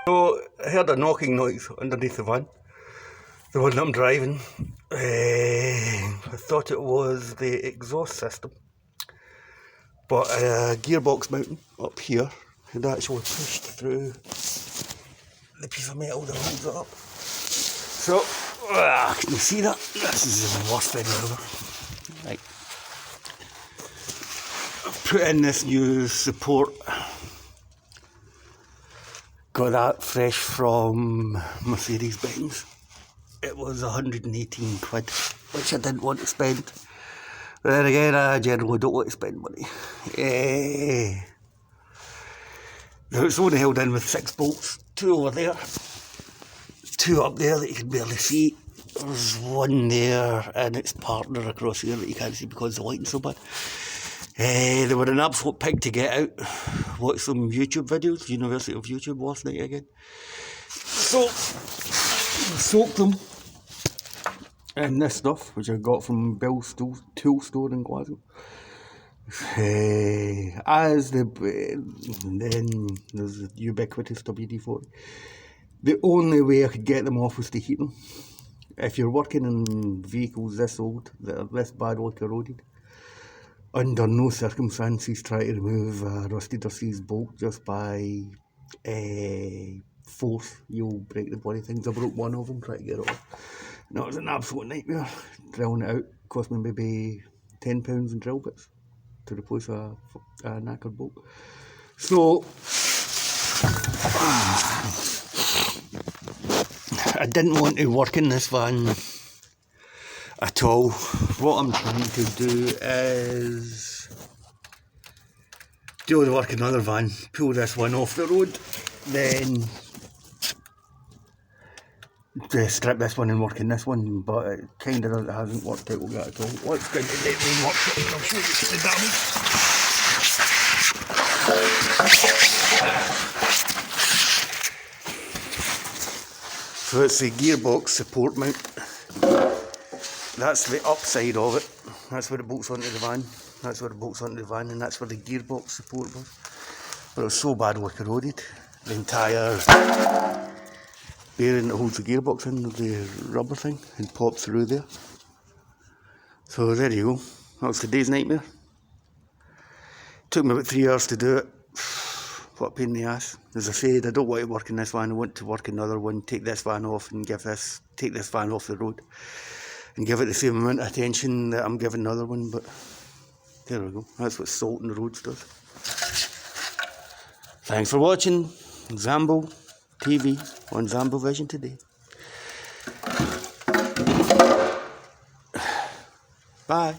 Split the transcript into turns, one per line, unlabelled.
So I heard a knocking noise underneath the van, the one that I'm driving. I thought it was the exhaust system, but a gearbox mounting up here had actually pushed through the piece of metal that holds it up. So, can you see that? This is the worst video ever. Right. I've put in this new support. Got that fresh from Mercedes-Benz. It was 118 quid, which I didn't want to spend. But then again, I generally don't want to spend money. It's only held in with 6 bolts, 2 over there, 2 up there that you can barely see. There's 1 there and its partner across here that you can't see because the lighting's so bad. They were an absolute pig to get out. Watched some YouTube videos, University of YouTube last night again. So, soaked them in this stuff, which I got from Bill's tool store in Glasgow. Then there's the ubiquitous WD-40. The only way I could get them off was to heat them. If you're working in vehicles this old, that are this badly corroded, under no circumstances try to remove a rusted or seized bolt just by force. You'll break the bloody things. I broke one of them trying to get it off. And it was an absolute nightmare. Drilling it out cost me maybe £10 in drill bits to replace a knackered bolt. So I didn't want to work in this van at all. What I'm trying to do is do the work in another van, pull this one off the road, then strip this one and work in this one, but it kind of hasn't worked out well at all. Let's go into the main workshop and I'll show you the damage. So it's the gearbox support mount. That's the upside of it. That's where it bolts onto the van. That's where it bolts onto the van, and that's where the gearbox support was. But it was so badly corroded. The entire bearing that holds the gearbox in, the rubber thing, had popped through there. So there you go. That was today's nightmare. Took me about 3 hours to do it. What a pain in the ass. As I said, I don't want to work in this van. I want to work in another one. Take this van off and take this van off the road. And give it the same amount of attention that I'm giving another one, but there we go. That's what salt in the roads does. Thanks for watching Zambo TV on Zambo Vision today. Bye.